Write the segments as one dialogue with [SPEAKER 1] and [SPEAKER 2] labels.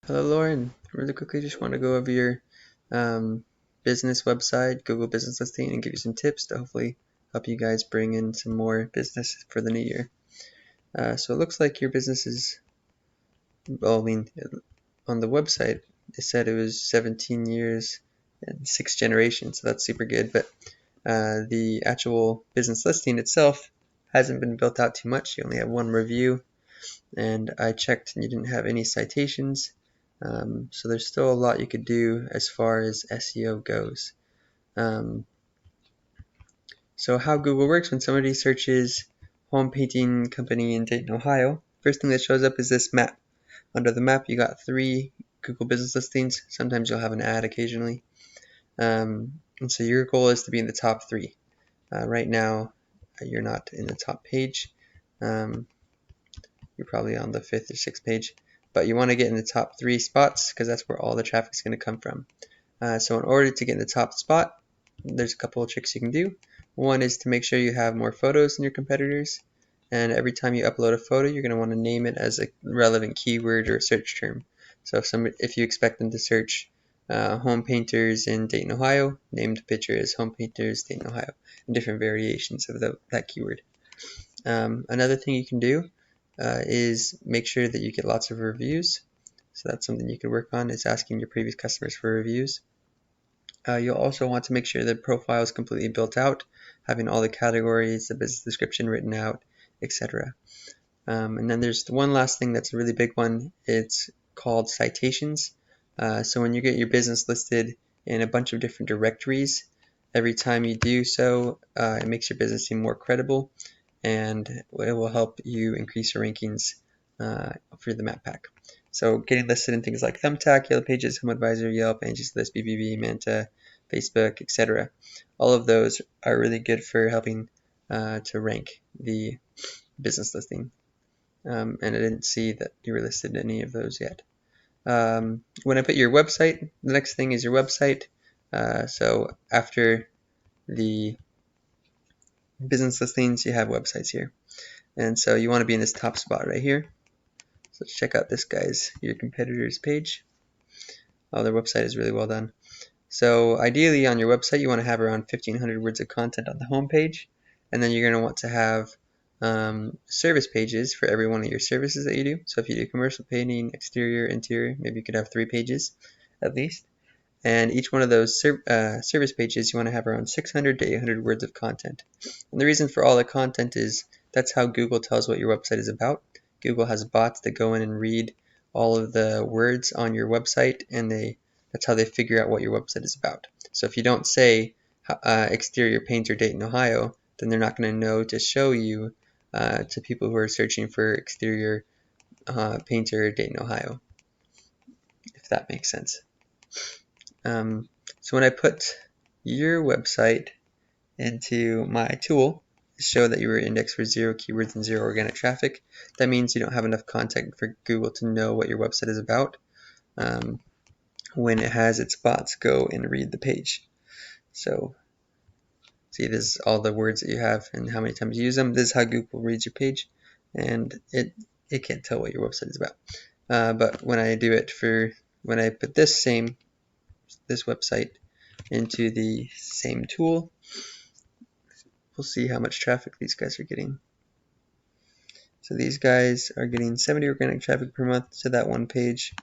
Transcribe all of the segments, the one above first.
[SPEAKER 1] Hello, Lauren. Really quickly, just want to go over your um, business website, Google Business Listing, and give you some tips to hopefully help you guys bring in some more business for the new year. So it looks like your business is, well, on the website, it said it was 17 years and 6 generations, so that's super good. But the actual business listing itself hasn't been built out too much. You only have one review, and I checked and you didn't have any citations. So there's still a lot you could do as far as SEO goes. Um, so how Google works: when somebody searches home painting company in Dayton, Ohio, first thing that shows up is this map. Under the map, you got 3 Google business listings. Sometimes you'll have an ad occasionally. And so your goal is to be in the top 3. Right now, you're not in the top page. Um, you're probably on the 5th or 6th page, but you want to get in the top 3 spots because that's where all the traffic is going to come from. So in order to get in the top spot, there's a couple of tricks you can do. One is to make sure you have more photos than your competitors, and every time you upload a photo, you're going to want to name it as a relevant keyword or a search term. So if you expect them to search home painters in Dayton, Ohio, name the picture as home painters Dayton, Ohio, and different variations of that keyword. Another thing you can do is make sure that you get lots of reviews. So that's something you can work on, is asking your previous customers for reviews. You'll also want to make sure the profile is completely built out, having all the categories, the business description written out, etc. And then there's one last thing that's a really big one. It's called citations. So when you get your business listed in a bunch of different directories, every time you do so, it makes your business seem more credible, and it will help you increase your rankings for the map pack. So getting listed in things like Thumbtack, Yellow Pages, HomeAdvisor, Yelp, Angie's List, BBB, Manta, Facebook, etc. All of those are really good for helping to rank the business listing. And I didn't see that you were listed in any of those yet. When I put your website, the next thing is your website. So after the business listings, you have websites here. And so you want to be in this top spot right here. So let's check out this guy's, your competitor's page. Oh, their website is really well done. So ideally on your website, you want to have around 1,500 words of content on the home page. And then you're going to want to have service pages for every one of your services that you do. So if you do commercial painting, exterior, interior, maybe you could have 3 pages at least. And each one of those service pages, you want to have around 600 to 800 words of content. And the reason for all the content is that's how Google tells what your website is about. Google has bots that go in and read all of the words on your website, and that's how they figure out what your website is about. So if you don't say exterior painter Dayton, Ohio, then they're not going to know to show you to people who are searching for exterior painter Dayton, Ohio, if that makes sense. So when I put your website into my tool to show that you were indexed for 0 keywords and 0 organic traffic, that means you don't have enough content for Google to know what your website is about when it has its bots go and read the page. So see, this is all the words that you have and how many times you use them. This is how Google reads your page, and it can't tell what your website is about. But when I do it when I put this website into the same tool, we'll see how much traffic these guys are getting. So these guys are getting 70 organic traffic per month to that one page.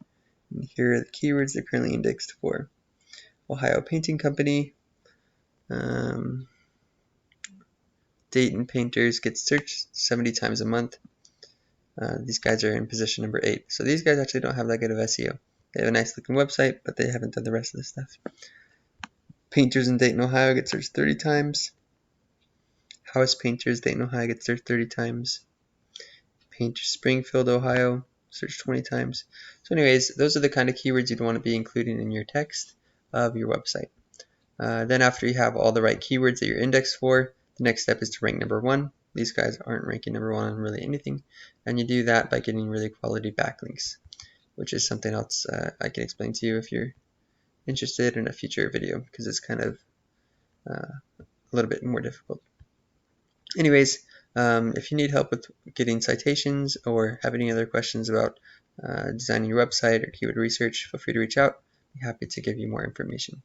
[SPEAKER 1] And here are the keywords they're currently indexed for. Ohio Painting Company. Dayton Painters gets searched 70 times a month. These guys are in position number 8. So these guys actually don't have that good of SEO. They have a nice looking website, but they haven't done the rest of the stuff. Painters in Dayton, Ohio gets searched 30 times. House Painters Dayton, Ohio gets searched 30 times. Painters Springfield, Ohio, searched 20 times. So anyways, those are the kind of keywords you'd want to be including in your text of your website. Then after you have all the right keywords that you're indexed for, the next step is to rank number 1. These guys aren't ranking number 1 on really anything, and you do that by getting really quality backlinks, which is something else I can explain to you if you're interested in a future video, because it's kind of a little bit more difficult. Anyways, If you need help with getting citations or have any other questions about designing your website or keyword research, feel free to reach out. I'd be happy to give you more information.